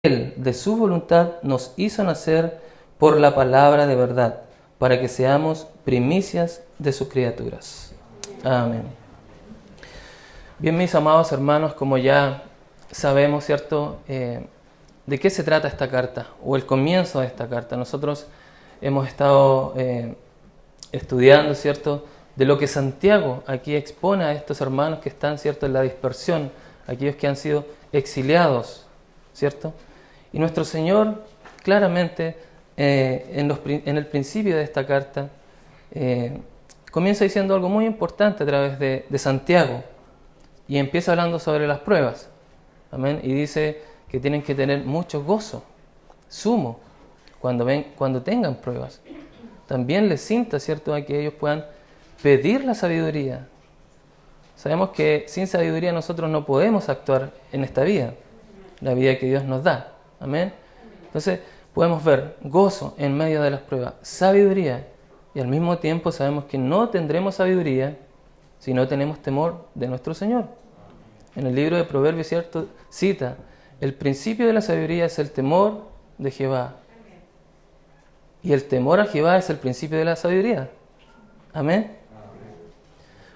Él, de su voluntad, nos hizo nacer por la palabra de verdad, para que seamos primicias de sus criaturas. Amén. Bien, mis amados hermanos, como ya sabemos, ¿cierto?, de qué se trata esta carta, o el comienzo de esta carta. Nosotros hemos estado estudiando, ¿cierto?, de lo que Santiago aquí expone a estos hermanos que están, ¿cierto?, en la dispersión, aquellos que han sido exiliados, ¿cierto? Y nuestro Señor, claramente, en el principio de esta carta, comienza diciendo algo muy importante a través de Santiago, y empieza hablando sobre las pruebas. Amén. Y dice que tienen que tener mucho gozo, sumo, cuando tengan pruebas. También les cinta, ¿cierto?, a que ellos puedan pedir la sabiduría. Sabemos que sin sabiduría nosotros no podemos actuar en esta vida, la vida que Dios nos da. Amén. Entonces podemos ver gozo en medio de las pruebas, sabiduría, y al mismo tiempo sabemos que no tendremos sabiduría si no tenemos temor de nuestro Señor. En el libro de Proverbios, ¿cierto?, cita: el principio de la sabiduría es el temor de Jehová. Y el temor a Jehová es el principio de la sabiduría. Amén.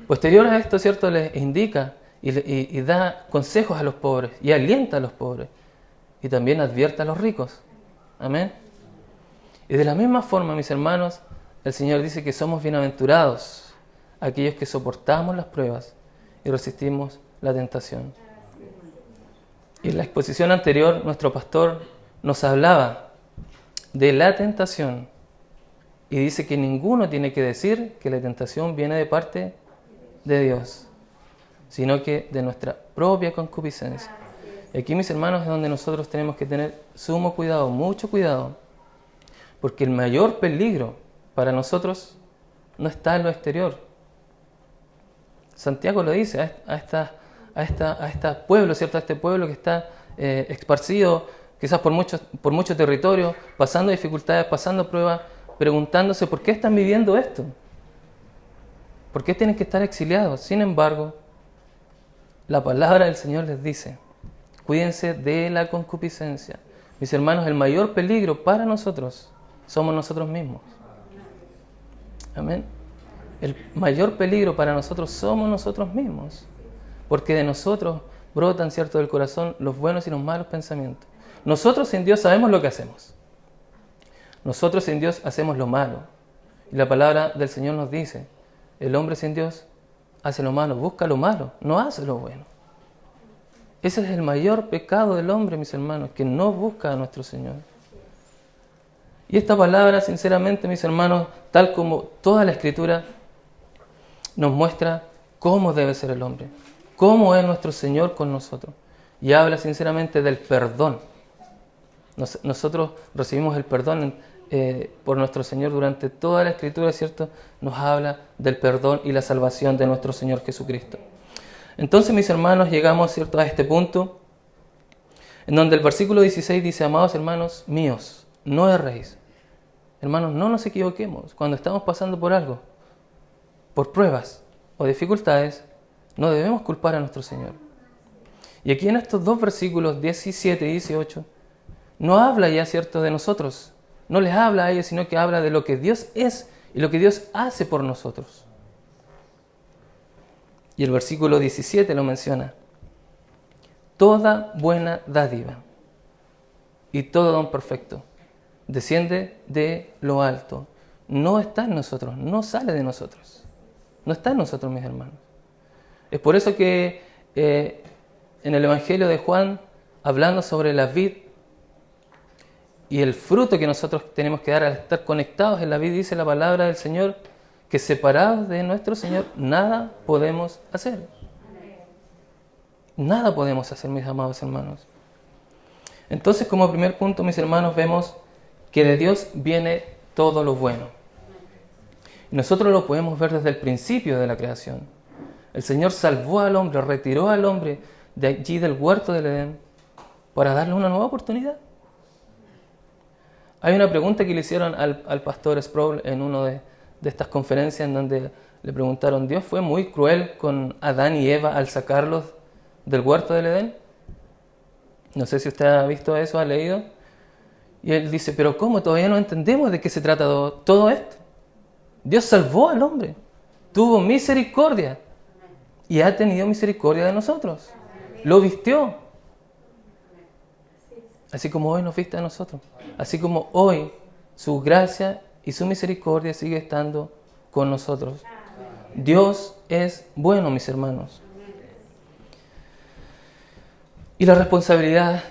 Posterior a esto, ¿cierto?, les indica y da consejos a los pobres y alienta a los pobres. Y también advierte a los ricos. Amén. Y de la misma forma, mis hermanos, el Señor dice que somos bienaventurados aquellos que soportamos las pruebas y resistimos la tentación. Y en la exposición anterior, nuestro pastor nos hablaba de la tentación y dice que ninguno tiene que decir que la tentación viene de parte de Dios, sino que de nuestra propia concupiscencia. Y aquí, mis hermanos, es donde nosotros tenemos que tener sumo cuidado, mucho cuidado, porque el mayor peligro para nosotros no está en lo exterior. Santiago lo dice a este pueblo, ¿cierto?, a este pueblo que está esparcido quizás por mucho territorio, pasando dificultades, pasando pruebas, preguntándose por qué están viviendo esto, por qué tienen que estar exiliados. Sin embargo, la palabra del Señor les dice: cuídense de la concupiscencia. Mis hermanos, el mayor peligro para nosotros somos nosotros mismos. Amén. El mayor peligro para nosotros somos nosotros mismos, porque de nosotros brotan, ¿cierto?, del corazón los buenos y los malos pensamientos. Nosotros sin Dios sabemos lo que hacemos. Nosotros sin Dios hacemos lo malo. Y la palabra del Señor nos dice: el hombre sin Dios hace lo malo, busca lo malo, no hace lo bueno. Ese es el mayor pecado del hombre, mis hermanos, que no busca a nuestro Señor. Y esta palabra, sinceramente, mis hermanos, tal como toda la Escritura, nos muestra cómo debe ser el hombre, cómo es nuestro Señor con nosotros. Y habla sinceramente del perdón. Nosotros recibimos el perdón por nuestro Señor durante toda la Escritura, ¿cierto? Nos habla del perdón y la salvación de nuestro Señor Jesucristo. Entonces, mis hermanos, llegamos, ¿cierto?, a este punto en donde el versículo 16 dice: amados hermanos míos, no erréis. Hermanos, no nos equivoquemos. Cuando estamos pasando por algo, por pruebas o dificultades, no debemos culpar a nuestro Señor. Y aquí en estos dos versículos 17 y 18 no habla ya, ¿cierto?, de nosotros. No les habla a ellos, sino que habla de lo que Dios es y lo que Dios hace por nosotros. Y el versículo 17 lo menciona: toda buena dádiva y todo don perfecto desciende de lo alto. No está en nosotros, no sale de nosotros. No está en nosotros, mis hermanos. Es por eso que en el Evangelio de Juan, hablando sobre la vid y el fruto que nosotros tenemos que dar al estar conectados en la vid, dice la palabra del Señor que separados de nuestro Señor nada podemos hacer. Nada podemos hacer, mis amados hermanos. Entonces, como primer punto, mis hermanos, vemos que de Dios viene todo lo bueno. Y nosotros lo podemos ver desde el principio de la creación. El Señor salvó al hombre, retiró al hombre de allí del huerto del Edén para darle una nueva oportunidad. Hay una pregunta que le hicieron al pastor Sproul en una de estas conferencias, en donde le preguntaron: ¿Dios fue muy cruel con Adán y Eva al sacarlos del huerto del Edén? No sé si usted ha visto eso, ha leído. Y él dice, pero ¿cómo? Todavía no entendemos de qué se trata todo esto. Dios salvó al hombre, tuvo misericordia y ha tenido misericordia de nosotros. Lo vistió. Así como hoy nos viste a nosotros. Así como hoy su gracia y su misericordia sigue estando con nosotros. Dios es bueno, mis hermanos. Y la responsabilidad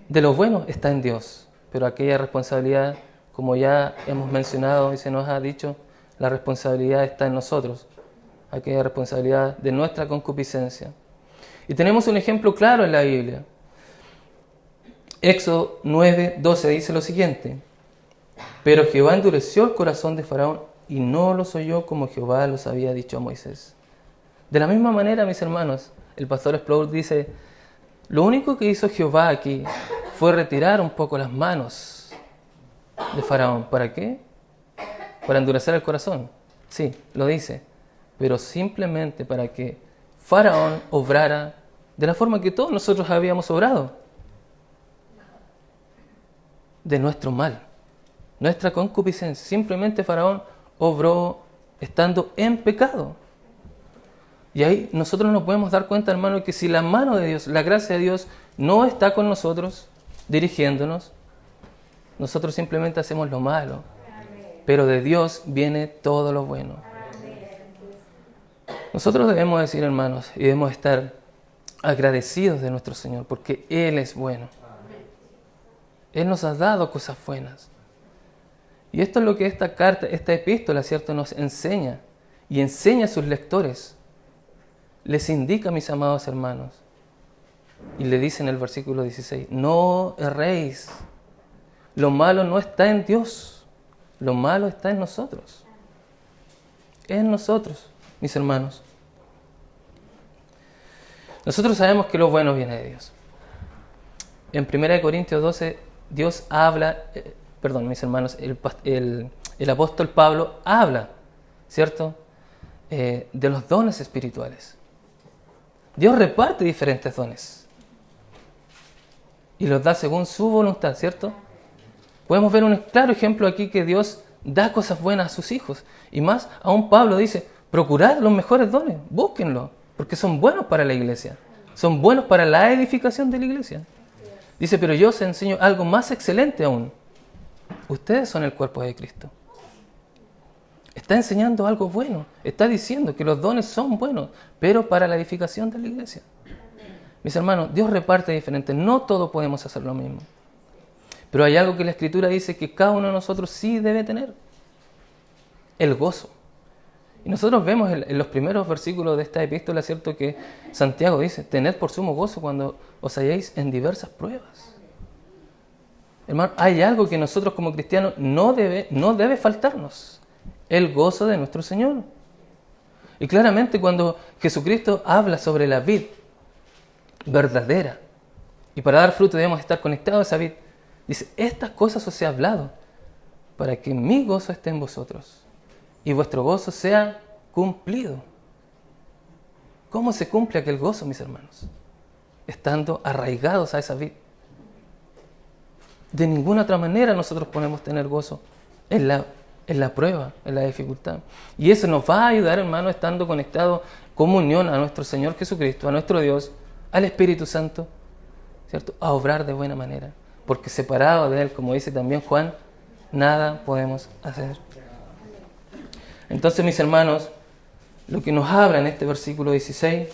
de lo bueno está en Dios. Pero aquella responsabilidad, como ya hemos mencionado y se nos ha dicho, la responsabilidad está en nosotros. Aquella responsabilidad de nuestra concupiscencia. Y tenemos un ejemplo claro en la Biblia. Éxodo 9:12 dice lo siguiente: pero Jehová endureció el corazón de Faraón y no los oyó como Jehová los había dicho a Moisés. De la misma manera, mis hermanos, el pastor Sproul dice, lo único que hizo Jehová aquí fue retirar un poco las manos de Faraón. ¿Para qué? Para endurecer el corazón. Sí, lo dice. Pero simplemente para que Faraón obrara de la forma que todos nosotros habíamos obrado. De nuestro mal, nuestra concupiscencia. Simplemente Faraón obró estando en pecado. Y ahí nosotros nos podemos dar cuenta, hermano, que si la mano de Dios, la gracia de Dios no está con nosotros, dirigiéndonos, nosotros simplemente hacemos lo malo. Pero de Dios viene todo lo bueno. Nosotros debemos decir, hermanos, y debemos estar agradecidos de nuestro Señor, porque Él es bueno. Él nos ha dado cosas buenas. Y esto es lo que esta carta, esta epístola, ¿cierto?, nos enseña. Y enseña a sus lectores. Les indica, mis amados hermanos. Y le dice en el versículo 16, no erréis. Lo malo no está en Dios. Lo malo está en nosotros. En nosotros, mis hermanos. Nosotros sabemos que lo bueno viene de Dios. En 1 Corintios 12, Dios habla, mis hermanos, el apóstol Pablo habla, ¿cierto?, de los dones espirituales. Dios reparte diferentes dones y los da según su voluntad, ¿cierto? Podemos ver un claro ejemplo aquí que Dios da cosas buenas a sus hijos. Y más, aún Pablo dice, procurad los mejores dones, búsquenlos, porque son buenos para la iglesia, son buenos para la edificación de la iglesia. Dice, pero yo os enseño algo más excelente aún. Ustedes son el cuerpo de Cristo. Está enseñando algo bueno. Está diciendo que los dones son buenos, pero para la edificación de la iglesia. Mis hermanos, Dios reparte diferente. No todos podemos hacer lo mismo. Pero hay algo que la Escritura dice que cada uno de nosotros sí debe tener. El gozo. Y nosotros vemos en los primeros versículos de esta epístola, ¿cierto?, que Santiago dice, tened por sumo gozo cuando os halléis en diversas pruebas. Hermano, hay algo que nosotros como cristianos no debe faltarnos. El gozo de nuestro Señor. Y claramente cuando Jesucristo habla sobre la vid verdadera, y para dar fruto debemos estar conectados a esa vid, dice, estas cosas os he hablado, para que mi gozo esté en vosotros, y vuestro gozo sea cumplido. ¿Cómo se cumple aquel gozo, mis hermanos? Estando arraigados a esa vid. De ninguna otra manera nosotros podemos tener gozo en la prueba, en la dificultad. Y eso nos va a ayudar, hermano, estando conectados, comunión a nuestro Señor Jesucristo, a nuestro Dios, al Espíritu Santo, ¿cierto?, a obrar de buena manera. Porque separado de Él, como dice también Juan, nada podemos hacer. Entonces, mis hermanos, lo que nos habla en este versículo 16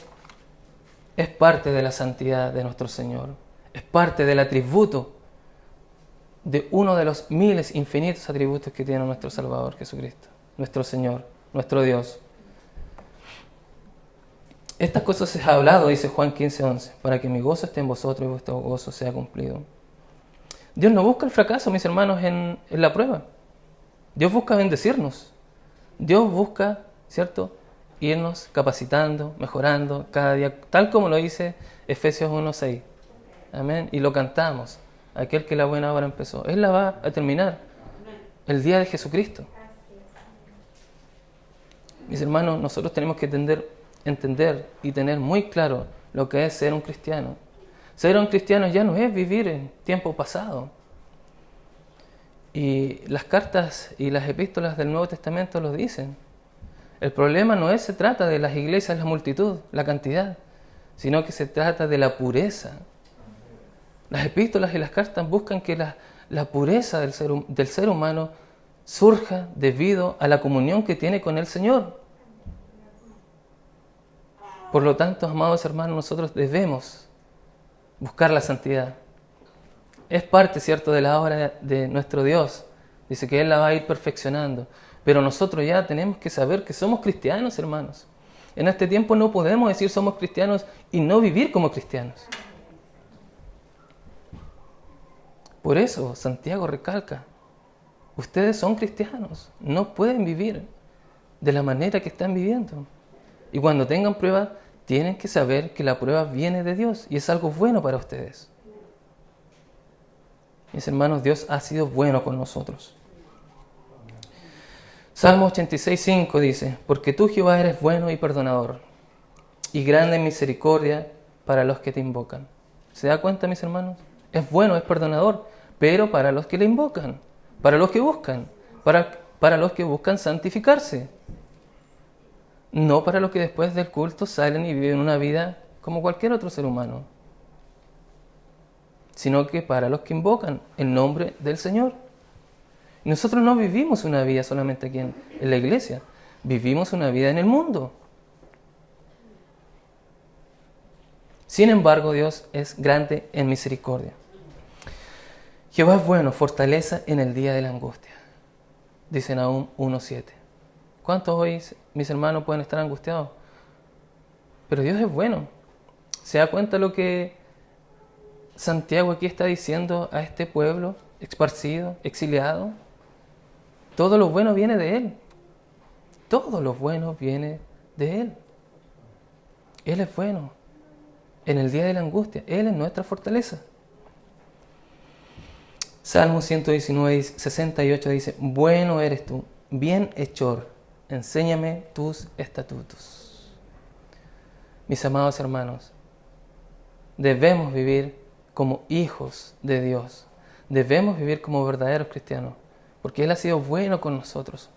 es parte de la santidad de nuestro Señor. Es parte del atributo de uno de los miles infinitos atributos que tiene nuestro Salvador Jesucristo, nuestro Señor, nuestro Dios. Estas cosas se ha hablado, dice Juan 15:11, para que mi gozo esté en vosotros y vuestro gozo sea cumplido. Dios no busca el fracaso, mis hermanos, en la prueba. Dios busca bendecirnos. Dios busca, ¿cierto?, irnos capacitando, mejorando cada día, tal como lo dice Efesios 1:6. Amén. Y lo cantamos. Aquel que la buena obra empezó, Él la va a terminar el día de Jesucristo. Mis hermanos, nosotros tenemos que entender y tener muy claro lo que es ser un cristiano. Ser un cristiano ya no es vivir en tiempo pasado. Y las cartas y las epístolas del Nuevo Testamento lo dicen. El problema no se trata de las iglesias, la multitud, la cantidad, sino que se trata de la pureza. Las epístolas y las cartas buscan que la pureza del ser humano surja debido a la comunión que tiene con el Señor. Por lo tanto, amados hermanos, nosotros debemos buscar la santidad. Es parte, ¿cierto?, de la obra de nuestro Dios. Dice que Él la va a ir perfeccionando. Pero nosotros ya tenemos que saber que somos cristianos, hermanos. En este tiempo no podemos decir somos cristianos y no vivir como cristianos. Por eso Santiago recalca, ustedes son cristianos, no pueden vivir de la manera que están viviendo. Y cuando tengan pruebas, tienen que saber que la prueba viene de Dios y es algo bueno para ustedes. Mis hermanos, Dios ha sido bueno con nosotros. Salmo 86:5 dice, porque tú, Jehová, eres bueno y perdonador, y grande en misericordia para los que te invocan. ¿Se da cuenta, mis hermanos? Es bueno, es perdonador, pero para los que le invocan, para los que buscan, para los que buscan santificarse. No para los que después del culto salen y viven una vida como cualquier otro ser humano, sino que para los que invocan el nombre del Señor. Y nosotros no vivimos una vida solamente aquí en la iglesia, vivimos una vida en el mundo. Sin embargo, Dios es grande en misericordia. Jehová es bueno, fortaleza en el día de la angustia. Dice Nahum 1:7. ¿Cuántos hoy, mis hermanos, pueden estar angustiados? Pero Dios es bueno. ¿Se da cuenta lo que Santiago aquí está diciendo a este pueblo esparcido, exiliado? Todo lo bueno viene de Él. Todo lo bueno viene de Él. Él es bueno. En el día de la angustia, Él es nuestra fortaleza. Salmo 119:68 dice, bueno eres tú, bienhechor, enséñame tus estatutos. Mis amados hermanos, debemos vivir como hijos de Dios. Debemos vivir como verdaderos cristianos, porque Él ha sido bueno con nosotros.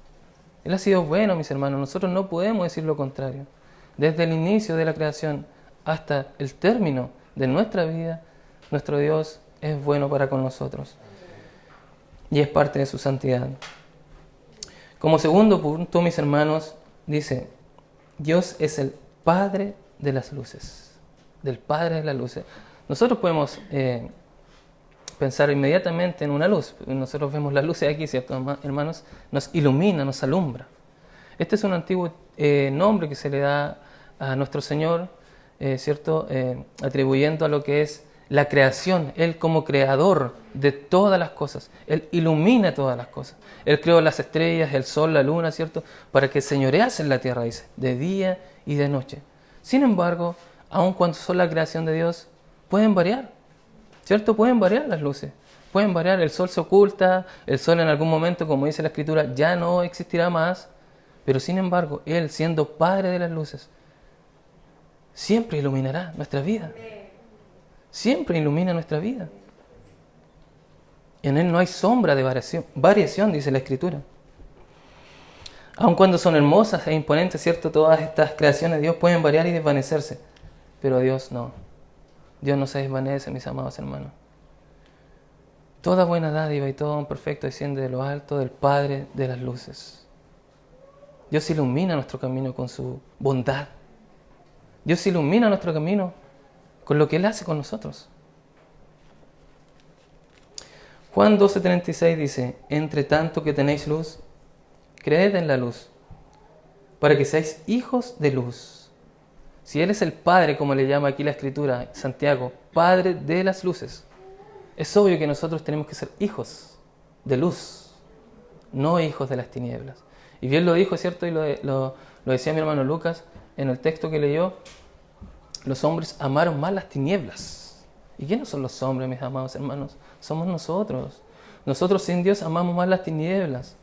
Él ha sido bueno, mis hermanos. Nosotros no podemos decir lo contrario. Desde el inicio de la creación hasta el término de nuestra vida, nuestro Dios es bueno para con nosotros. Y es parte de su santidad. Como segundo punto, mis hermanos, dice, Dios es el Padre de las luces. Del Padre de las luces. Nosotros podemos pensar inmediatamente en una luz. Nosotros vemos las luces aquí, ¿cierto, hermanos? Nos ilumina, nos alumbra. Este es un antiguo nombre que se le da a nuestro Señor, ¿cierto? Atribuyendo a lo que es la creación. Él como creador de todas las cosas. Él ilumina todas las cosas. Él creó las estrellas, el sol, la luna, ¿cierto? Para que señoreasen la tierra, dice, de día y de noche. Sin embargo, aun cuando son la creación de Dios, pueden variar, ¿cierto? Pueden variar las luces. Pueden variar, el sol se oculta, el sol en algún momento, como dice la Escritura, ya no existirá más. Pero sin embargo, Él, siendo Padre de las luces, siempre iluminará nuestra vida. Siempre ilumina nuestra vida. En Él no hay sombra de variación, dice la Escritura. Aun cuando son hermosas e imponentes, ¿cierto? Todas estas creaciones de Dios pueden variar y desvanecerse. Pero Dios no. Dios no se desvanece, mis amados hermanos. Toda buena dádiva y todo don perfecto desciende de lo alto del Padre de las luces. Dios ilumina nuestro camino con su bondad. Dios ilumina nuestro camino con lo que Él hace con nosotros. Juan 12:36 dice, entre tanto que tenéis luz, creed en la luz, para que seáis hijos de luz. Si Él es el Padre, como le llama aquí la Escritura, Santiago, Padre de las luces, es obvio que nosotros tenemos que ser hijos de luz, no hijos de las tinieblas. Y bien lo dijo, ¿cierto? Y lo decía mi hermano Lucas en el texto que leyó, los hombres amaron más las tinieblas. ¿Y quiénes son los hombres, mis amados hermanos? Somos nosotros. Nosotros sin Dios amamos más las tinieblas.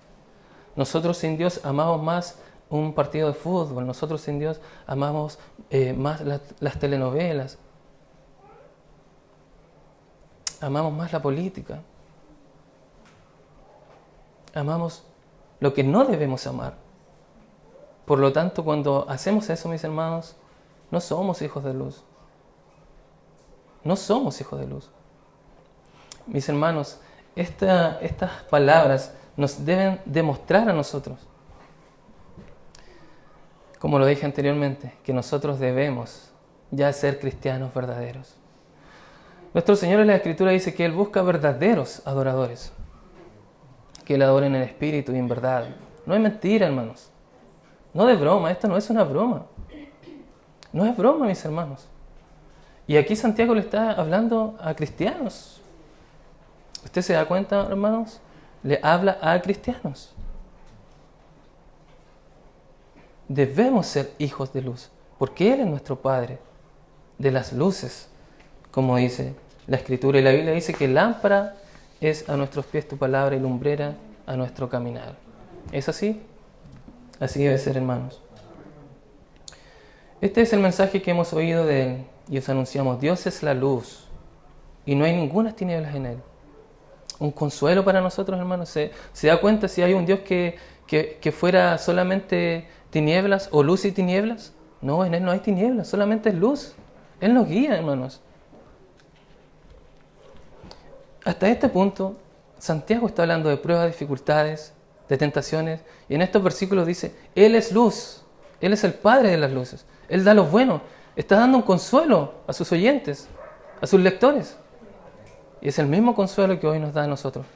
Nosotros sin Dios amamos más un partido de fútbol. Nosotros sin Dios amamos más las telenovelas. amamos más la política. Amamos lo que no debemos amar. Por lo tanto, cuando hacemos eso, mis hermanos, no somos hijos de luz. No somos hijos de luz. Mis hermanos, estas palabras nos deben demostrar a nosotros, como lo dije anteriormente, que nosotros debemos ya ser cristianos verdaderos. Nuestro Señor en la Escritura dice que Él busca verdaderos adoradores, que le adoren en espíritu y en verdad. No es mentira, hermanos. No de broma, esto no es una broma. No es broma, mis hermanos. Y aquí Santiago le está hablando a cristianos. ¿Usted se da cuenta, hermanos? Le habla a cristianos. Debemos ser hijos de luz, porque Él es nuestro Padre de las luces, como dice la Escritura. Y la Biblia dice que lámpara es a nuestros pies tu palabra y lumbrera a nuestro caminar. ¿Es así? Así debe ser, hermanos. Este es el mensaje que hemos oído de Él y os anunciamos. Dios es la luz y no hay ninguna tinieblas en Él. Un consuelo para nosotros, hermanos. ¿Se da cuenta si hay un Dios que fuera solamente tinieblas o luz y tinieblas? No, en Él no hay tinieblas, solamente es luz. Él nos guía, hermanos. Hasta este punto, Santiago está hablando de pruebas, dificultades, de tentaciones, y en estos versículos dice, Él es luz, Él es el Padre de las luces, Él da lo bueno, está dando un consuelo a sus oyentes, a sus lectores, y es el mismo consuelo que hoy nos da a nosotros.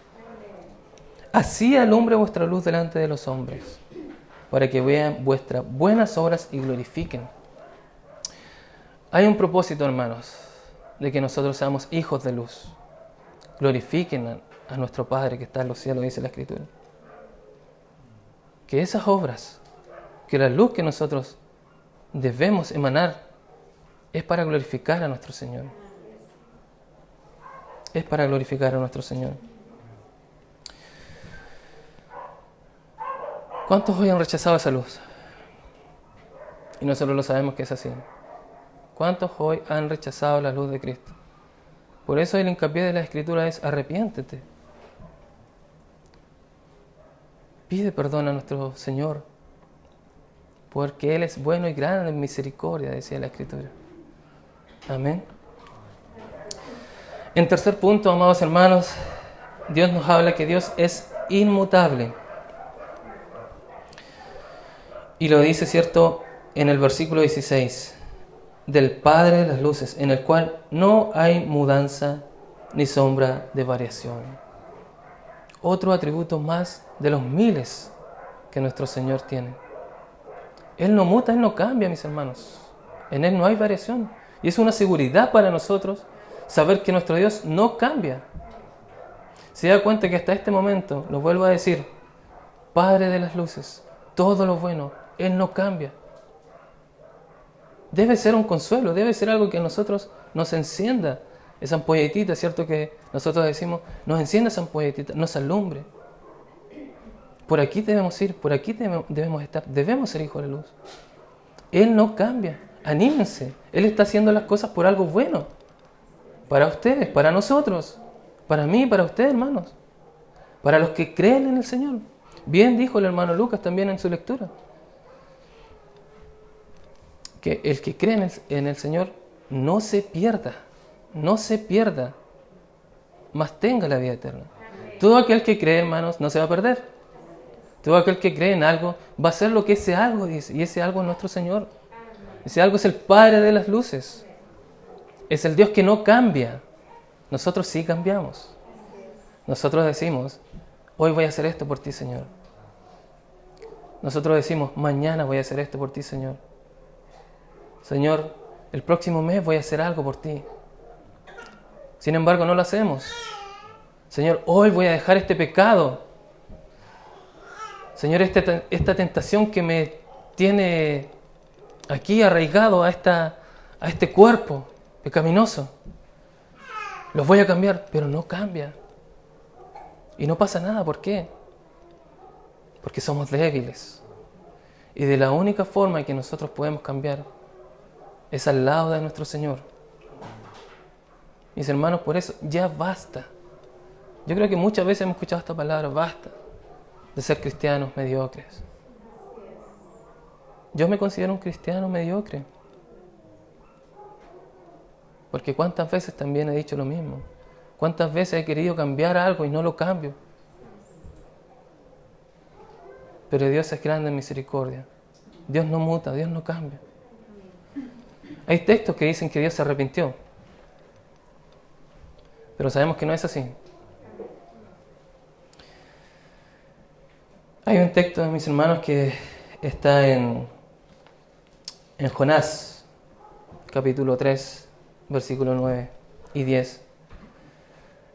Así alumbre vuestra luz delante de los hombres, para que vean vuestras buenas obras y glorifiquen. Hay un propósito, hermanos, de que nosotros seamos hijos de luz. Glorifiquen a nuestro Padre que está en los cielos, dice la Escritura. Que esas obras, que la luz que nosotros debemos emanar, es para glorificar a nuestro Señor. Es para glorificar a nuestro Señor. ¿Cuántos hoy han rechazado esa luz? Y nosotros lo sabemos que es así. ¿Cuántos hoy han rechazado la luz de Cristo? Por eso el hincapié de la Escritura es arrepiéntete. Pide perdón a nuestro Señor, porque Él es bueno y grande en misericordia, decía la Escritura. Amén. En tercer punto, amados hermanos, Dios nos habla que Dios es inmutable. Y lo dice, ¿cierto?, en el versículo 16, del Padre de las luces, en el cual no hay mudanza ni sombra de variación. Otro atributo más de los miles que nuestro Señor tiene. Él no muta, Él no cambia, mis hermanos. En Él no hay variación. Y es una seguridad para nosotros saber que nuestro Dios no cambia. Se da cuenta que hasta este momento, lo vuelvo a decir, Padre de las luces, todo lo bueno, Él no cambia. Debe ser un consuelo, debe ser algo que a nosotros nos encienda esa ampolletita, ¿cierto? Que nosotros decimos, nos encienda esa ampolletita, nos alumbre. Por aquí debemos ir, por aquí debemos estar, debemos ser hijos de luz. Él no cambia, anímense, Él está haciendo las cosas por algo bueno. Para ustedes, para nosotros, para mí, para ustedes, hermanos. Para los que creen en el Señor. Bien dijo el hermano Lucas también en su lectura. Que el que cree en el Señor no se pierda, mas tenga la vida eterna. Todo aquel que cree, hermanos, no se va a perder. Todo aquel que cree en algo va a hacer lo que ese algo dice, y ese algo es nuestro Señor. Ese algo es el Padre de las luces. Es el Dios que no cambia. Nosotros sí cambiamos. Nosotros decimos, hoy voy a hacer esto por ti, Señor. Nosotros decimos, mañana voy a hacer esto por ti, Señor. Señor, el próximo mes voy a hacer algo por ti. Sin embargo, no lo hacemos. Señor, hoy voy a dejar este pecado. Señor, esta tentación que me tiene aquí arraigado a este cuerpo pecaminoso. Los voy a cambiar, pero no cambia. Y no pasa nada. ¿Por qué? Porque somos débiles. Y de la única forma en que nosotros podemos cambiar es al lado de nuestro Señor. Mis hermanos, por eso ya basta. Yo creo que muchas veces hemos escuchado esta palabra, basta de ser cristianos mediocres. Yo me considero un cristiano mediocre. Porque cuántas veces también he dicho lo mismo. Cuántas veces he querido cambiar algo y no lo cambio. Pero Dios es grande en misericordia. Dios no muta, Dios no cambia. Hay textos que dicen que Dios se arrepintió. Pero sabemos que no es así. Hay un texto, mis hermanos, que está en Jonás, capítulo 3, versículos 9 y 10.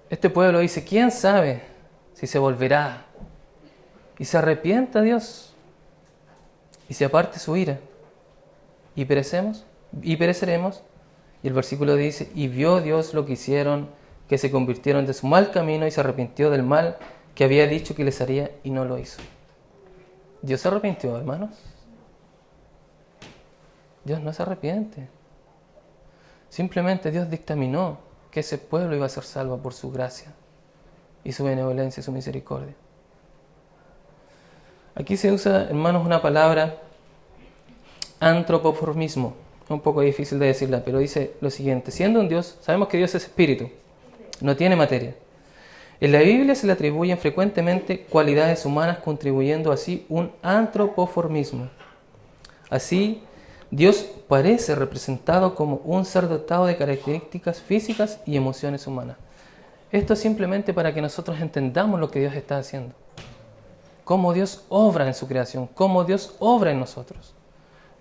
Este pueblo dice, ¿quién sabe si se volverá y se arrepienta Dios y se aparte su ira y pereceremos? Y el versículo dice, y vio Dios lo que hicieron, que se convirtieron de su mal camino y se arrepintió del mal que había dicho que les haría y no lo hizo. Dios se arrepintió, hermanos. Dios no se arrepiente. Simplemente Dios dictaminó que ese pueblo iba a ser salvo por su gracia y su benevolencia y su misericordia. Aquí se usa, hermanos, una palabra antropoformismo. Es un poco difícil de decirla, pero dice lo siguiente. Siendo un Dios, sabemos que Dios es espíritu, no tiene materia. En la Biblia se le atribuyen frecuentemente cualidades humanas, contribuyendo así un antropoformismo. Así, Dios parece representado como un ser dotado de características físicas y emociones humanas. Esto es simplemente para que nosotros entendamos lo que Dios está haciendo. Cómo Dios obra en su creación, cómo Dios obra en nosotros.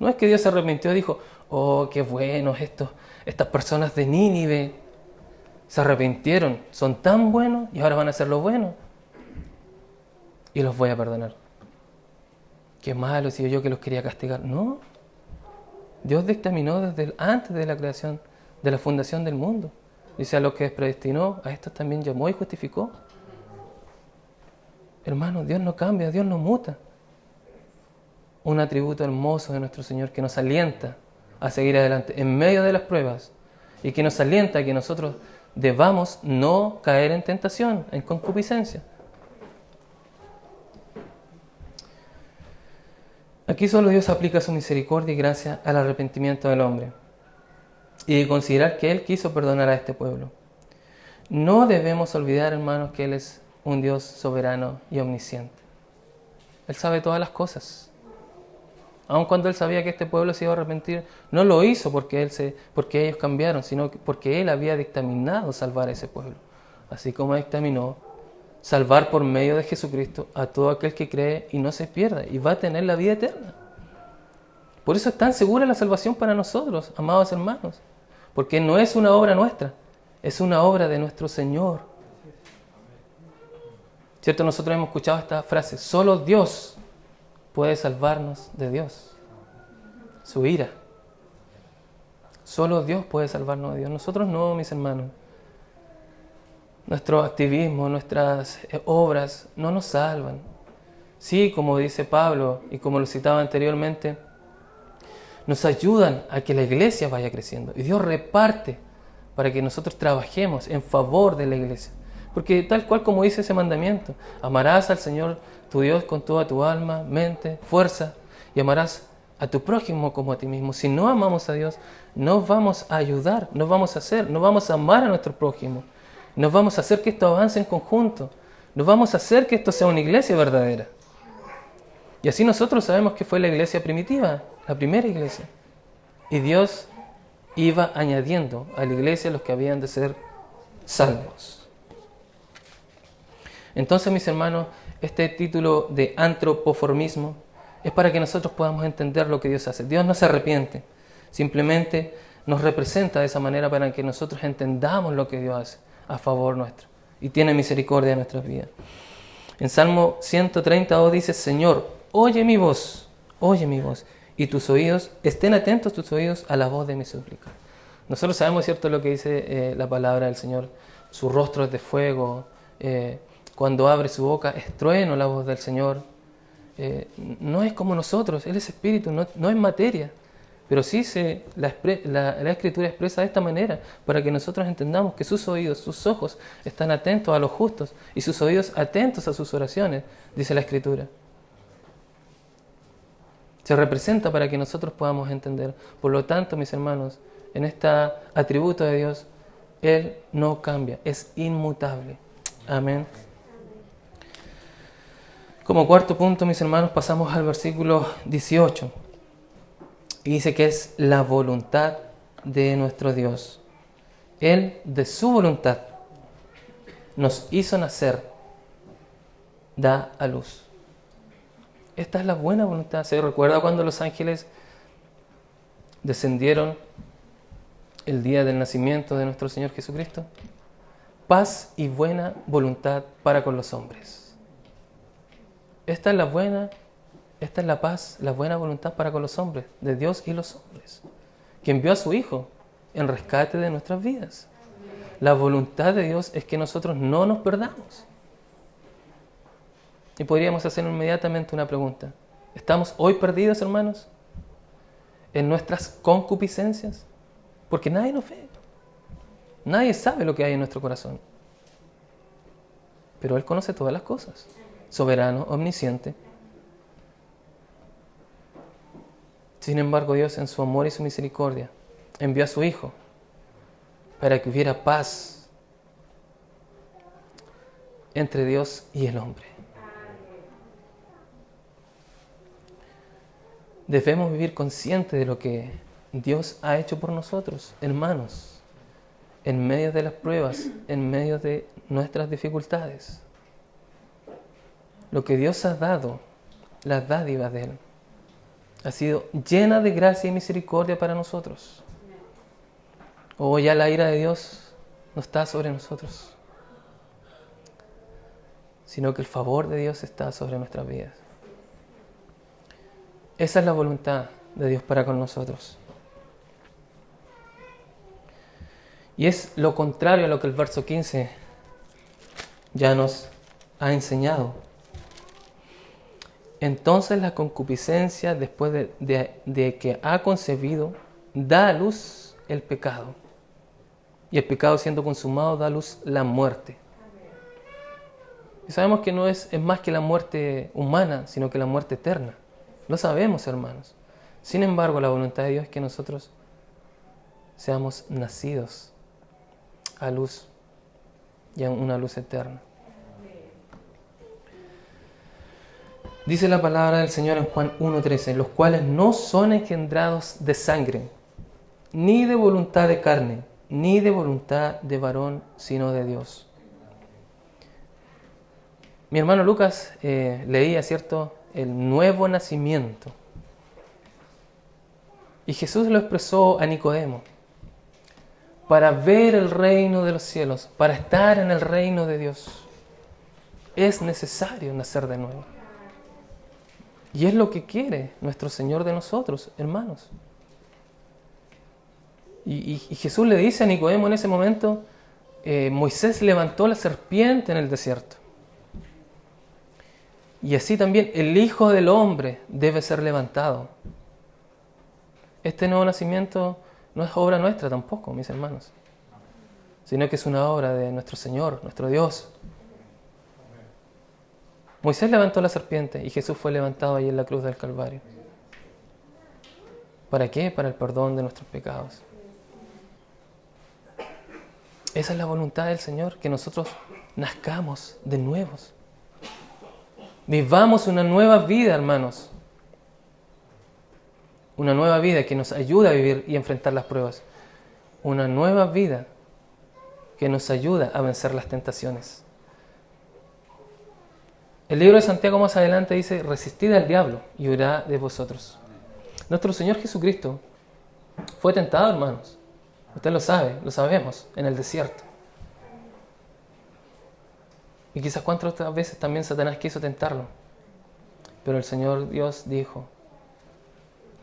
No es que Dios se arrepintió y dijo, oh, qué buenos estas personas de Nínive. Se arrepintieron, son tan buenos y ahora van a hacer lo bueno. Y los voy a perdonar. Qué malo, si yo que los quería castigar. No. Dios dictaminó desde antes de la creación, de la fundación del mundo. Dice, a los que predestinó, a estos también llamó y justificó. Hermano, Dios no cambia, Dios no muta. Un atributo hermoso de nuestro Señor que nos alienta a seguir adelante en medio de las pruebas y que nos alienta a que nosotros debamos no caer en tentación, en concupiscencia. Aquí solo Dios aplica su misericordia y gracia al arrepentimiento del hombre y de considerar que Él quiso perdonar a este pueblo. No debemos olvidar, hermanos, que Él es un Dios soberano y omnisciente. Él sabe todas las cosas. Aun cuando Él sabía que este pueblo se iba a arrepentir, no lo hizo porque ellos cambiaron, sino porque Él había dictaminado salvar a ese pueblo. Así como dictaminó salvar por medio de Jesucristo a todo aquel que cree y no se pierda, y va a tener la vida eterna. Por eso es tan segura la salvación para nosotros, amados hermanos, porque no es una obra nuestra, es una obra de nuestro Señor. ¿Cierto? Nosotros hemos escuchado esta frase, solo Dios puede salvarnos de Dios, su ira. Solo Dios puede salvarnos de Dios, nosotros no, mis hermanos. Nuestro activismo, nuestras obras no nos salvan. Sí, como dice Pablo y como lo citaba anteriormente, nos ayudan a que la iglesia vaya creciendo. Y Dios reparte para que nosotros trabajemos en favor de la iglesia. Porque tal cual como dice ese mandamiento, amarás al Señor tu Dios con toda tu alma, mente, fuerza, y amarás a tu prójimo como a ti mismo. Si no amamos a Dios, no vamos a ayudar, no vamos a amar a nuestro prójimo. Nos vamos a hacer que esto avance en conjunto. Nos vamos a hacer que esto sea una iglesia verdadera. Y así nosotros sabemos que fue la iglesia primitiva, la primera iglesia. Y Dios iba añadiendo a la iglesia los que habían de ser salvos. Entonces, mis hermanos, este título de antropoformismo es para que nosotros podamos entender lo que Dios hace. Dios no se arrepiente, simplemente nos representa de esa manera para que nosotros entendamos lo que Dios hace a favor nuestro y tiene misericordia de nuestras vidas. En Salmo 132 dice, Señor, oye mi voz, y tus oídos, estén atentos tus oídos a la voz de mi súplica. Nosotros sabemos, ¿cierto?, lo que dice la palabra del Señor. Su rostro es de fuego, cuando abre su boca es trueno la voz del Señor. No es como nosotros, Él es espíritu, no es materia, Pero sí la Escritura expresa de esta manera para que nosotros entendamos que sus oídos, sus ojos están atentos a los justos y sus oídos atentos a sus oraciones, dice la Escritura. Se representa para que nosotros podamos entender. Por lo tanto, mis hermanos, en este atributo de Dios, Él no cambia, es inmutable. Amén. Como cuarto punto, mis hermanos, pasamos al versículo 18. Y dice que es la voluntad de nuestro Dios. Él, de su voluntad, nos hizo nacer, da a luz. Esta es la buena voluntad. ¿Se recuerda cuando los ángeles descendieron el día del nacimiento de nuestro Señor Jesucristo? Paz y buena voluntad para con los hombres. Esta es la paz, la buena voluntad para con los hombres, de Dios y los hombres, que envió a su Hijo en rescate de nuestras vidas. La voluntad de Dios es que nosotros no nos perdamos. Y podríamos hacer inmediatamente una pregunta. ¿Estamos hoy perdidos, hermanos? ¿En nuestras concupiscencias? Porque nadie nos ve. Nadie sabe lo que hay en nuestro corazón. Pero Él conoce todas las cosas. Soberano, omnisciente. Sin embargo, Dios, en su amor y su misericordia, envió a su Hijo para que hubiera paz entre Dios y el hombre. Debemos vivir conscientes de lo que Dios ha hecho por nosotros, hermanos, en medio de las pruebas, en medio de nuestras dificultades. Lo que Dios ha dado, las dádivas de Él, ha sido llena de gracia y misericordia para nosotros. Oh, ya la ira de Dios no está sobre nosotros, sino que el favor de Dios está sobre nuestras vidas. Esa es la voluntad de Dios para con nosotros. Y es lo contrario a lo que el verso 15 ya nos ha enseñado. Entonces la concupiscencia, después de que ha concebido, da a luz el pecado. Y el pecado, siendo consumado, da a luz la muerte. Y sabemos que no es más que la muerte humana, sino que la muerte eterna. Lo sabemos, hermanos. Sin embargo, la voluntad de Dios es que nosotros seamos nacidos a luz y a una luz eterna. Dice la palabra del Señor en Juan 1:13, los cuales no son engendrados de sangre, ni de voluntad de carne, ni de voluntad de varón, sino de Dios. Mi hermano Lucas leía, ¿cierto?, el nuevo nacimiento. Y Jesús lo expresó a Nicodemo. Para ver el reino de los cielos, para estar en el reino de Dios, es necesario nacer de nuevo. Y es lo que quiere nuestro Señor de nosotros, hermanos. Y Jesús le dice a Nicodemo en ese momento, Moisés levantó la serpiente en el desierto. Y así también el Hijo del Hombre debe ser levantado. Este nuevo nacimiento no es obra nuestra tampoco, mis hermanos, sino que es una obra de nuestro Señor, nuestro Dios. Moisés levantó la serpiente y Jesús fue levantado ahí en la cruz del Calvario. ¿Para qué? Para el perdón de nuestros pecados. Esa es la voluntad del Señor, que nosotros nazcamos de nuevos. Vivamos una nueva vida, hermanos. Una nueva vida que nos ayuda a vivir y enfrentar las pruebas. Una nueva vida que nos ayuda a vencer las tentaciones. El libro de Santiago más adelante dice, resistid al diablo y huirá de vosotros. Nuestro Señor Jesucristo fue tentado, hermanos. Usted lo sabe, lo sabemos, en el desierto. Y quizás cuántas otras veces también Satanás quiso tentarlo. Pero el Señor Dios dijo,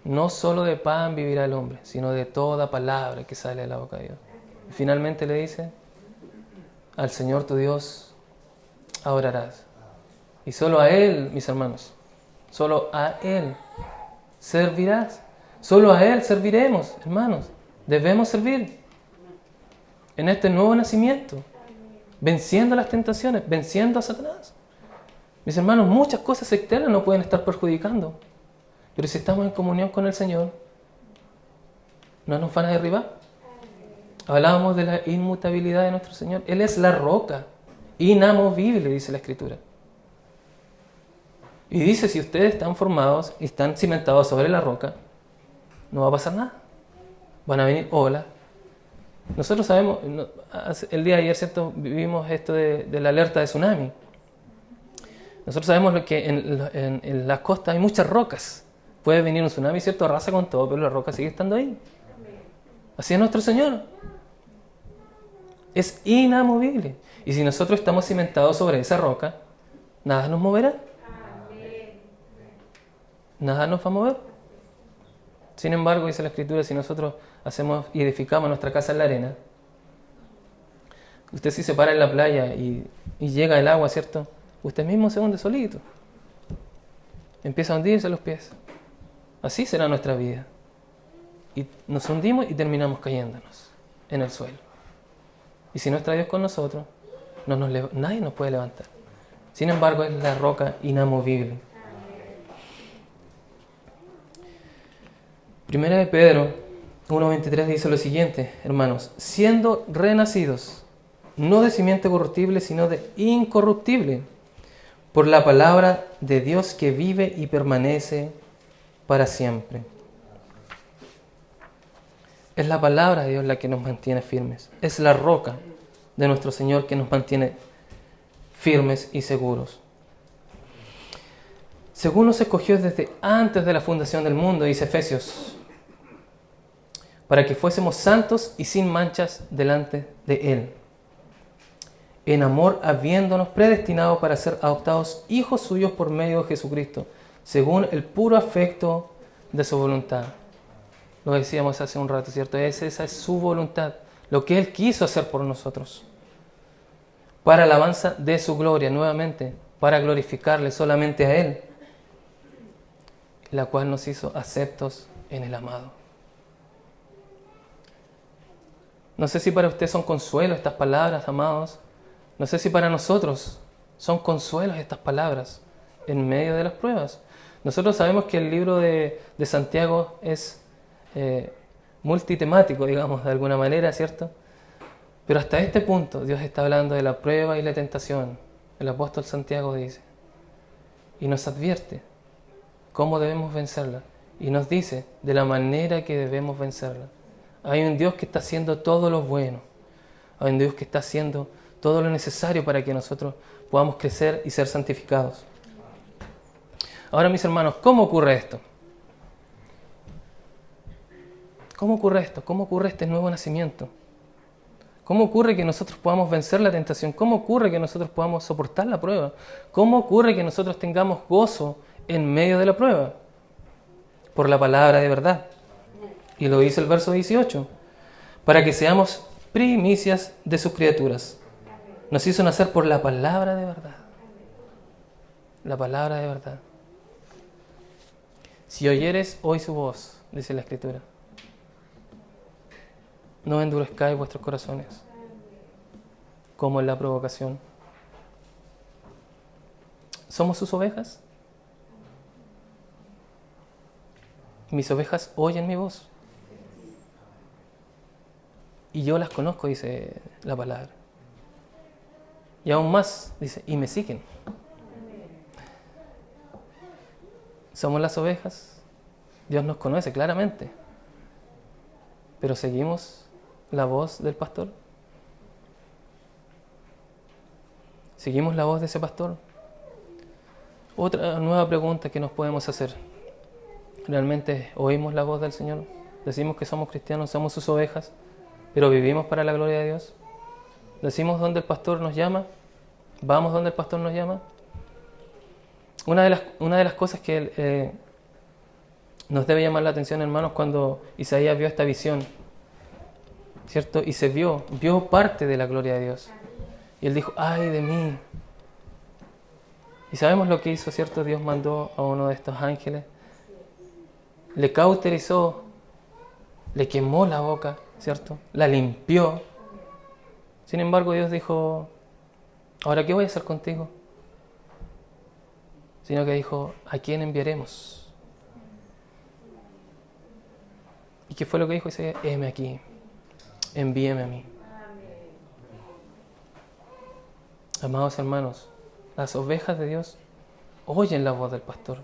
no solo de pan vivirá el hombre, sino de toda palabra que sale de la boca de Dios. Y finalmente le dice, al Señor tu Dios adorarás. Y solo a Él, mis hermanos, solo a Él servirás. Solo a Él serviremos, hermanos. Debemos servir en este nuevo nacimiento, venciendo las tentaciones, venciendo a Satanás. Mis hermanos, muchas cosas externas nos pueden estar perjudicando, pero si estamos en comunión con el Señor, no nos van a derribar. Hablábamos de la inmutabilidad de nuestro Señor. Él es la roca, inamovible, dice la Escritura. Y dice, si ustedes están formados y están cimentados sobre la roca, no va a pasar nada. Van a venir olas. Nosotros sabemos, el día de ayer, ¿cierto?, vivimos esto de la alerta de tsunami. Nosotros sabemos que en las costas hay muchas rocas. Puede venir un tsunami, ¿cierto?, arrasa con todo, pero la roca sigue estando ahí. Así es nuestro Señor. Es inamovible. Y si nosotros estamos cimentados sobre esa roca, nada nos moverá. Nada nos va a mover. Sin embargo, dice la Escritura, si nosotros hacemos y edificamos nuestra casa en la arena, usted si se para en la playa y llega el agua, ¿cierto?, usted mismo se hunde solito. Empieza a hundirse los pies. Así será nuestra vida. Y nos hundimos y terminamos cayéndonos en el suelo. Y si no está Dios con nosotros, nadie nos puede levantar. Sin embargo, es la roca inamovible. Primera de Pedro 1:23 dice lo siguiente, hermanos: siendo renacidos, no de simiente corruptible, sino de incorruptible, por la palabra de Dios que vive y permanece para siempre. Es la palabra de Dios la que nos mantiene firmes. Es la roca de nuestro Señor que nos mantiene firmes y seguros. Según nos escogió desde antes de la fundación del mundo, dice Efesios, para que fuésemos santos y sin manchas delante de Él, en amor habiéndonos predestinado para ser adoptados hijos suyos por medio de Jesucristo, según el puro afecto de su voluntad. Lo decíamos hace un rato, ¿cierto? Esa es su voluntad, lo que Él quiso hacer por nosotros, para alabanza de su gloria, nuevamente, para glorificarle solamente a Él, la cual nos hizo aceptos en el amado. No sé si para usted son consuelo estas palabras, amados. No sé si para nosotros son consuelos estas palabras en medio de las pruebas. Nosotros sabemos que el libro de Santiago es multitemático, digamos, de alguna manera, ¿cierto? Pero hasta este punto Dios está hablando de la prueba y la tentación. El apóstol Santiago dice, y nos advierte cómo debemos vencerla, y nos dice de la manera que debemos vencerla. Hay un Dios que está haciendo todo lo bueno. Hay un Dios que está haciendo todo lo necesario para que nosotros podamos crecer y ser santificados. Ahora, mis hermanos, ¿cómo ocurre esto? ¿Cómo ocurre esto? ¿Cómo ocurre este nuevo nacimiento? ¿Cómo ocurre que nosotros podamos vencer la tentación? ¿Cómo ocurre que nosotros podamos soportar la prueba? ¿Cómo ocurre que nosotros tengamos gozo en medio de la prueba? Por la palabra de verdad. Y lo dice el verso 18. Para que seamos primicias de sus criaturas. Nos hizo nacer por la palabra de verdad. La palabra de verdad. Si oyeres hoy su voz, dice la Escritura, no endurezcáis vuestros corazones, como en la provocación. ¿Somos sus ovejas? Mis ovejas oyen mi voz. Y yo las conozco, dice la palabra. Y aún más, dice, y me siguen. Somos las ovejas. Dios nos conoce claramente. Pero seguimos la voz del pastor. Seguimos la voz de ese pastor. Otra nueva pregunta que nos podemos hacer. ¿Realmente oímos la voz del Señor? Decimos que somos cristianos, somos sus ovejas, pero vivimos para la gloria de Dios. Decimos donde el pastor nos llama, vamos donde el pastor nos llama. Una de las cosas que nos debe llamar la atención, hermanos, cuando Isaías vio esta visión, ¿cierto? Y se vio parte de la gloria de Dios. Y él dijo, ¡ay de mí! Y sabemos lo que hizo, ¿cierto? Dios mandó a uno de estos ángeles le cauterizó, le quemó la boca, ¿cierto? La limpió. Sin embargo, Dios dijo, ¿ahora qué voy a hacer contigo? Sino que dijo, ¿a quién enviaremos? ¿Y qué fue lo que dijo Isaías? Heme aquí, envíeme a mí. Amados hermanos, las ovejas de Dios oyen la voz del pastor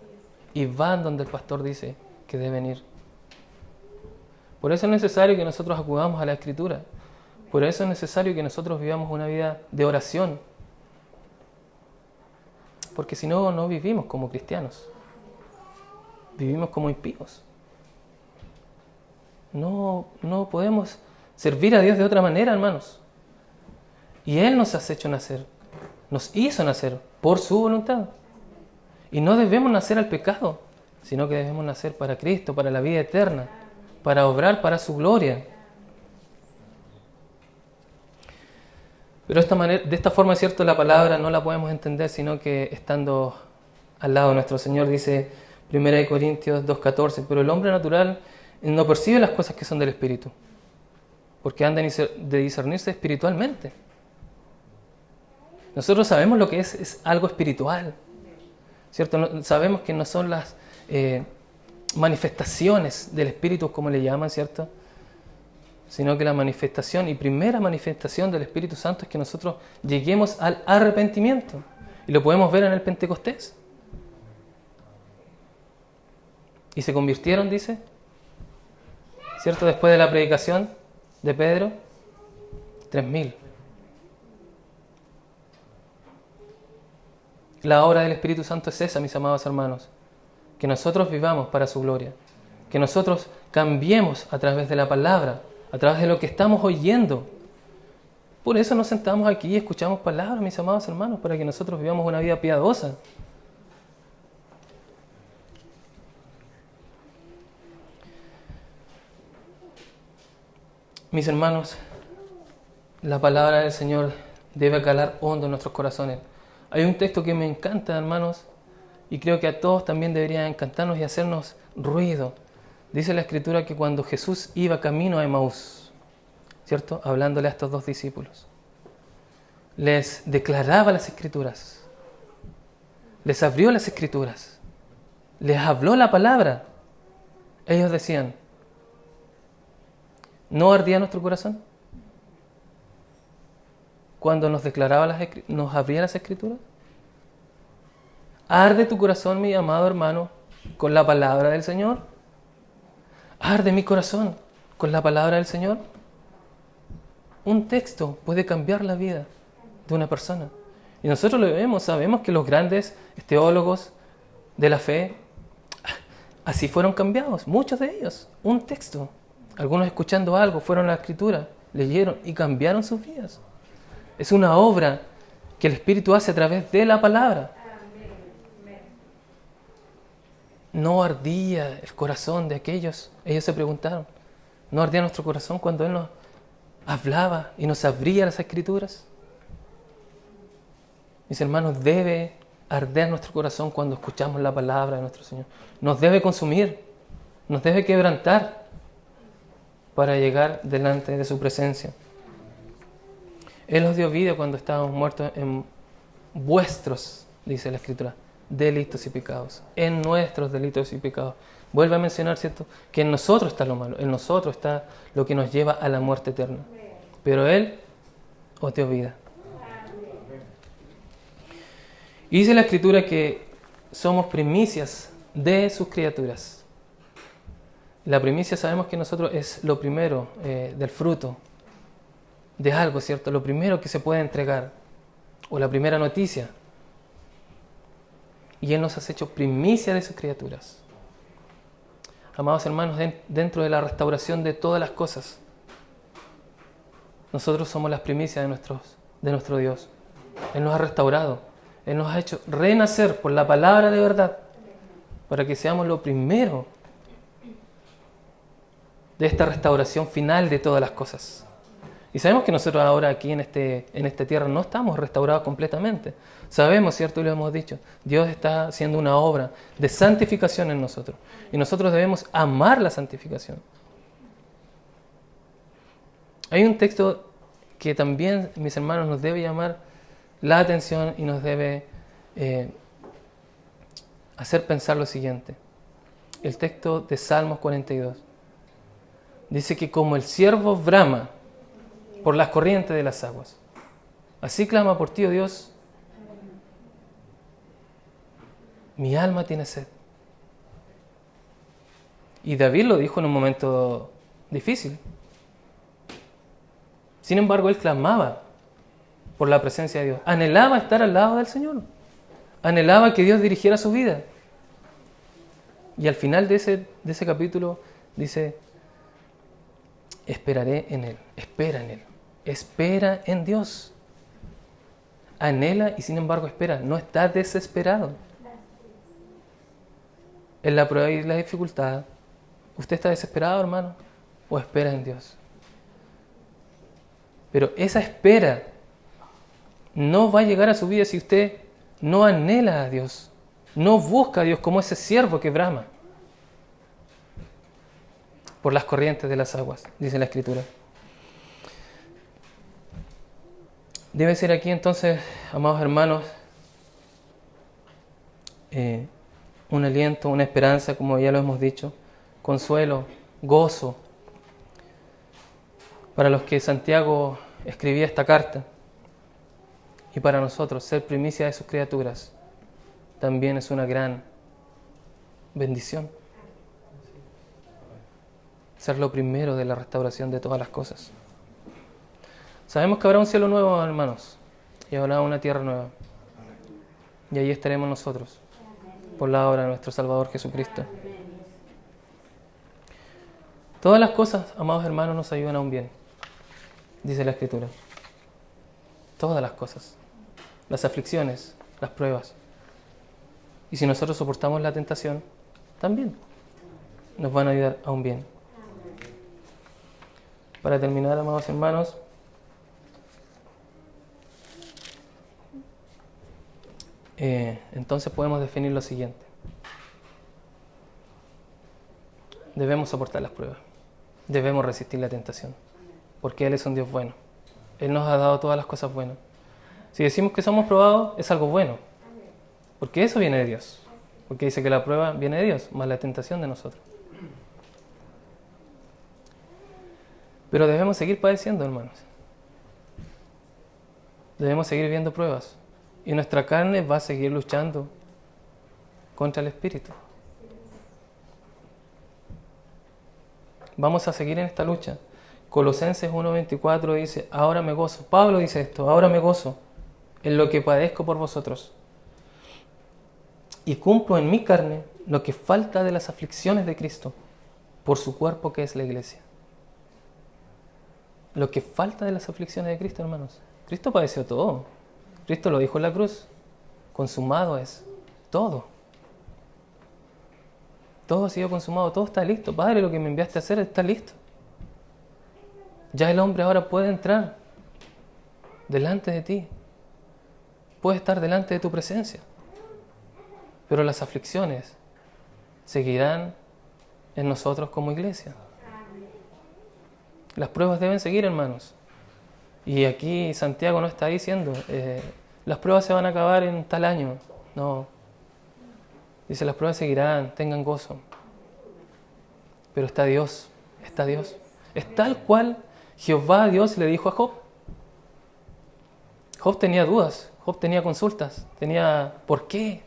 y van donde el pastor dice que deben ir. Por eso es necesario que nosotros acudamos a la Escritura. Por eso es necesario que nosotros vivamos una vida de oración. Porque si no, no vivimos como cristianos. Vivimos como impíos. No podemos servir a Dios de otra manera, hermanos. Y Él nos ha hecho nacer. Nos hizo nacer por su voluntad. Y no debemos nacer al pecado, sino que debemos nacer para Cristo, para la vida eterna, para obrar para su gloria. Pero de esta forma, es cierto, la palabra no la podemos entender, sino que estando al lado de nuestro Señor, dice 1 Corintios 2:14, pero el hombre natural no percibe las cosas que son del Espíritu, porque han de discernirse espiritualmente. Nosotros sabemos lo que es algo espiritual, ¿cierto? Sabemos que no son las manifestaciones del Espíritu, como le llaman, ¿cierto? Sino que la manifestación y primera manifestación del Espíritu Santo es que nosotros lleguemos al arrepentimiento. Y lo podemos ver en el Pentecostés. Y se convirtieron, dice, ¿cierto? Después de la predicación de Pedro, 3.000. La obra del Espíritu Santo es esa, mis amados hermanos. Que nosotros vivamos para su gloria. Que nosotros cambiemos a través de la palabra, a través de lo que estamos oyendo. Por eso nos sentamos aquí y escuchamos palabras, mis amados hermanos, para que nosotros vivamos una vida piadosa. Mis hermanos, la palabra del Señor debe calar hondo en nuestros corazones. Hay un texto que me encanta, hermanos, y creo que a todos también debería encantarnos y hacernos ruido. Dice la Escritura que cuando Jesús iba camino a Emaús, ¿cierto? Hablándole a estos dos discípulos, les declaraba las Escrituras, les abrió las Escrituras, les habló la palabra. Ellos decían, ¿no ardía nuestro corazón cuando nos declaraba nos abría las Escrituras? ¿Arde tu corazón, mi amado hermano, con la palabra del Señor? ¿Arde mi corazón con la palabra del Señor? Un texto puede cambiar la vida de una persona. Y nosotros lo vemos, sabemos que los grandes teólogos de la fe así fueron cambiados, muchos de ellos. Un texto. Algunos escuchando algo, fueron a la Escritura, leyeron y cambiaron sus vidas. Es una obra que el Espíritu hace a través de la palabra. ¿No ardía el corazón de aquellos? Ellos se preguntaron. ¿No ardía nuestro corazón cuando Él nos hablaba y nos abría las Escrituras? Mis hermanos, debe arder nuestro corazón cuando escuchamos la palabra de nuestro Señor. Nos debe consumir, nos debe quebrantar para llegar delante de su presencia. Él os dio vida cuando estábamos muertos en vuestros, dice la Escritura, delitos y pecados, en nuestros delitos y pecados. Vuelve a mencionar, ¿cierto?, que en nosotros está lo malo, en nosotros está lo que nos lleva a la muerte eterna. Pero Él os dio vida. Y dice la Escritura que somos primicias de sus criaturas. La primicia sabemos que nosotros es lo primero del fruto de algo, ¿cierto? Lo primero que se puede entregar, o la primera noticia. Y Él nos ha hecho primicia de sus criaturas. Amados hermanos, dentro de la restauración de todas las cosas, nosotros somos las primicias de nuestro Dios. Él nos ha restaurado. Él nos ha hecho renacer por la palabra de verdad, para que seamos lo primero de esta restauración final de todas las cosas. Y sabemos que nosotros ahora aquí en esta tierra no estamos restaurados completamente. Sabemos, ¿cierto? Y lo hemos dicho. Dios está haciendo una obra de santificación en nosotros. Y nosotros debemos amar la santificación. Hay un texto que también, mis hermanos, nos debe llamar la atención y nos debe hacer pensar lo siguiente. El texto de Salmos 42. Dice que como el ciervo brama por las corrientes de las aguas, así clama por ti, oh Dios, mi alma tiene sed. Y David lo dijo en un momento difícil. Sin embargo, él clamaba por la presencia de Dios. Anhelaba estar al lado del Señor. Anhelaba que Dios dirigiera su vida. Y al final de ese capítulo dice, esperaré en Él. Espera en Él. Espera en Dios. Anhela y sin embargo espera. No está desesperado. En la prueba y la dificultad, ¿usted está desesperado, hermano? ¿O espera en Dios? Pero esa espera no va a llegar a su vida si usted no anhela a Dios, no busca a Dios como ese siervo que brama por las corrientes de las aguas, dice la Escritura. Debe ser aquí entonces, amados hermanos, un aliento, una esperanza, como ya lo hemos dicho, consuelo, gozo, para los que Santiago escribía esta carta. Y para nosotros, ser primicia de sus criaturas también es una gran bendición. Ser lo primero de la restauración de todas las cosas. Sabemos que habrá un cielo nuevo, hermanos, y habrá una tierra nueva. Y ahí estaremos nosotros, por la obra de nuestro Salvador Jesucristo. Todas las cosas, amados hermanos, nos ayudan a un bien, dice la Escritura. Todas las cosas. Las aflicciones, las pruebas. Y si nosotros soportamos la tentación, también nos van a ayudar a un bien. Para terminar, amados hermanos, entonces podemos definir lo siguiente. Debemos soportar las pruebas. Debemos resistir la tentación. Porque Él es un Dios bueno. Él nos ha dado todas las cosas buenas. Si decimos que somos probados, es algo bueno. Porque eso viene de Dios. Porque dice que la prueba viene de Dios, más la tentación de nosotros. Pero debemos seguir padeciendo, hermanos. Debemos seguir viendo pruebas. Y nuestra carne va a seguir luchando contra el Espíritu. Vamos a seguir en esta lucha. Colosenses 1:24 dice, ahora me gozo. Pablo dice esto, ahora me gozo en lo que padezco por vosotros. Y cumplo en mi carne lo que falta de las aflicciones de Cristo por su cuerpo que es la iglesia. Lo que falta de las aflicciones de Cristo, hermanos. Cristo padeció todo. Cristo lo dijo en la cruz. Consumado es todo. Todo ha sido consumado, todo está listo. Padre, lo que me enviaste a hacer está listo. Ya el hombre ahora puede entrar delante de ti. Puede estar delante de tu presencia. Pero las aflicciones seguirán en nosotros como iglesia. Las pruebas deben seguir, hermanos. Y aquí Santiago no está diciendo, las pruebas se van a acabar en tal año. No. Dice, las pruebas seguirán, tengan gozo. Pero está Dios, está Dios. Es tal cual Jehová Dios le dijo a Job. Job tenía dudas, Job tenía consultas, tenía ¿por qué?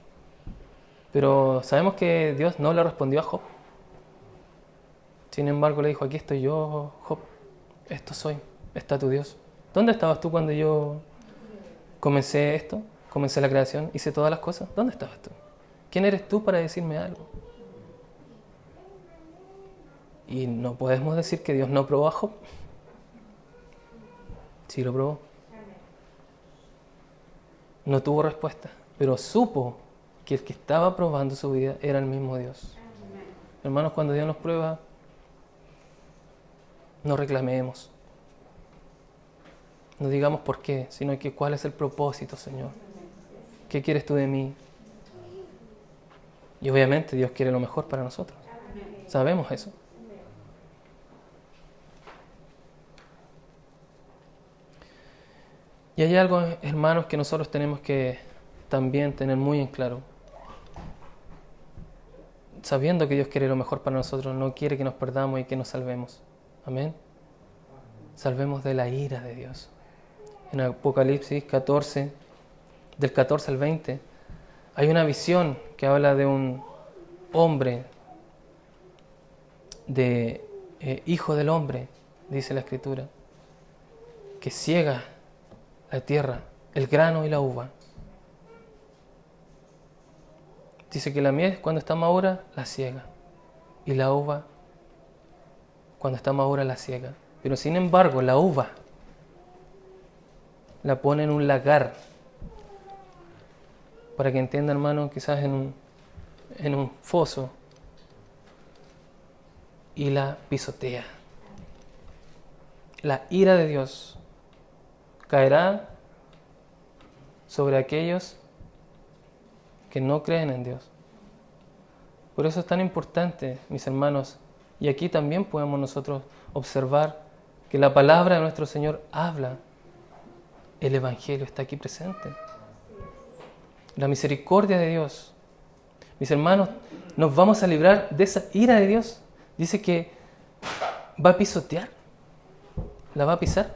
Pero sabemos que Dios no le respondió a Job. Sin embargo le dijo, aquí estoy yo, Job, esto soy, está tu Dios. ¿Dónde estabas tú cuando yo comencé esto? Comencé la creación, hice todas las cosas. ¿Dónde estabas tú? ¿Quién eres tú para decirme algo? Y no podemos decir que Dios no probó a Job. Sí lo probó. No tuvo respuesta, pero supo que el que estaba probando su vida era el mismo Dios. Hermanos, cuando Dios nos prueba, no reclamemos. No digamos por qué, sino que cuál es el propósito, Señor. ¿Qué quieres tú de mí? Y obviamente Dios quiere lo mejor para nosotros. Sabemos eso. Y hay algo, hermanos, que nosotros tenemos que también tener muy en claro. Sabiendo que Dios quiere lo mejor para nosotros, no quiere que nos perdamos y que nos salvemos. Amén. Salvemos de la ira de Dios. En Apocalipsis 14, del 14 al 20, hay una visión que habla de un hombre, de hijo del hombre, dice la Escritura, que ciega la tierra, el grano y la uva. Dice que la mies cuando está madura la ciega y la uva cuando está madura la ciega. Pero sin embargo la uva la pone en un lagar. Para que entienda, hermano, quizás en un foso y la pisotea. La ira de Dios caerá sobre aquellos que no creen en Dios. Por eso es tan importante, mis hermanos, y aquí también podemos nosotros observar que la palabra de nuestro Señor habla. El Evangelio está aquí presente. La misericordia de Dios. Mis hermanos, nos vamos a librar de esa ira de Dios. Dice que va a pisotear, la va a pisar.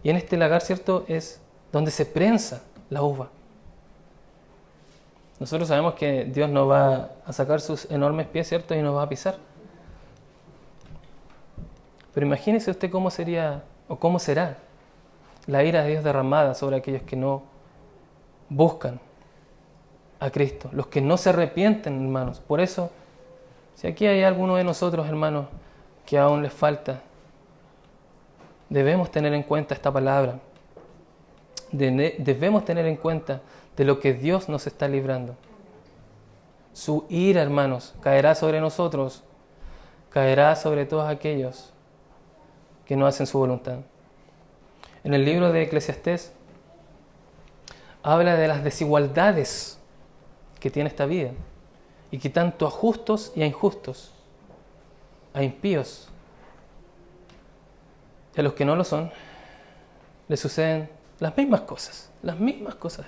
Y en este lagar, ¿cierto?, es donde se prensa la uva. Nosotros sabemos que Dios no va a sacar sus enormes pies, ¿cierto?, y nos va a pisar. Pero imagínese usted cómo sería o cómo será la ira de Dios derramada sobre aquellos que no buscan a Cristo, los que no se arrepienten, hermanos. Por eso, si aquí hay alguno de nosotros, hermanos, que aún les falta, debemos tener en cuenta esta palabra. Debemos tener en cuenta de lo que Dios nos está librando. Su ira, hermanos, caerá sobre nosotros, caerá sobre todos aquellos que no hacen su voluntad. En el libro de Eclesiastés habla de las desigualdades que tiene esta vida y que tanto a justos y a injustos, a impíos y a los que no lo son, les suceden las mismas cosas,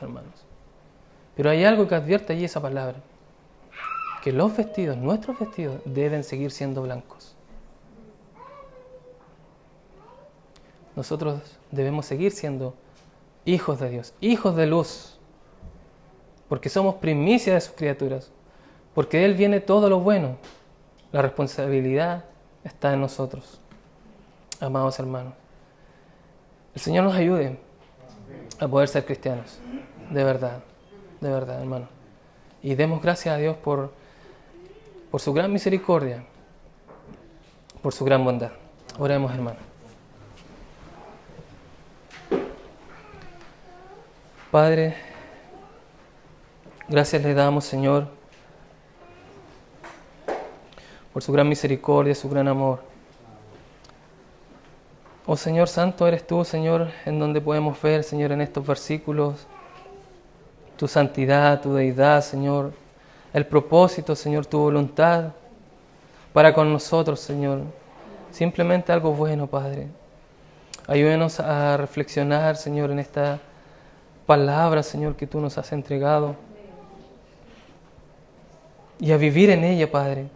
hermanos. Pero hay algo que advierte allí esa palabra, que los vestidos, nuestros vestidos, deben seguir siendo blancos. Nosotros debemos seguir siendo hijos de Dios, hijos de luz, porque somos primicia de sus criaturas, porque de Él viene todo lo bueno. La responsabilidad está en nosotros, amados hermanos. El Señor nos ayude a poder ser cristianos, de verdad, hermano. Y demos gracias a Dios por su gran misericordia, por su gran bondad. Oremos, hermano. Padre, gracias le damos, Señor, por su gran misericordia, su gran amor. Oh Señor Santo, eres tú, Señor, en donde podemos ver, Señor, en estos versículos, tu santidad, tu deidad, Señor, el propósito, Señor, tu voluntad para con nosotros, Señor. Simplemente algo bueno, Padre. Ayúdenos a reflexionar, Señor, en esta palabra, Señor, que tú nos has entregado y a vivir en ella, Padre.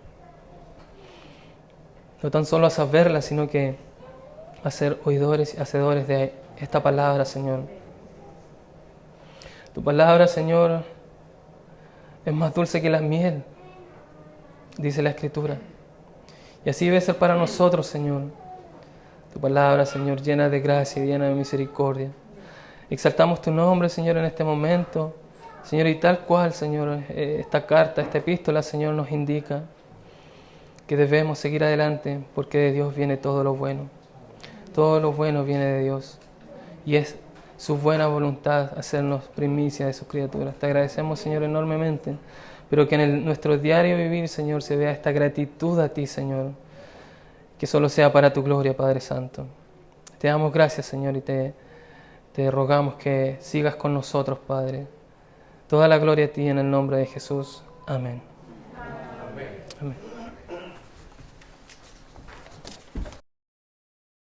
No tan solo a saberla, sino que a ser oidores y hacedores de esta palabra, Señor. Tu palabra, Señor, es más dulce que la miel, dice la Escritura. Y así debe ser para nosotros, Señor. Tu palabra, Señor, llena de gracia y llena de misericordia. Exaltamos tu nombre, Señor, en este momento. Señor, y tal cual, Señor, esta carta, esta epístola, Señor, nos indica que debemos seguir adelante porque de Dios viene todo lo bueno. Todo lo bueno viene de Dios. Y es su buena voluntad hacernos primicia de sus criaturas. Te agradecemos, Señor, enormemente. Pero que en nuestro diario vivir, Señor, se vea esta gratitud a ti, Señor. Que solo sea para tu gloria, Padre Santo. Te damos gracias, Señor, y te rogamos que sigas con nosotros, Padre. Toda la gloria a ti en el nombre de Jesús. Amén.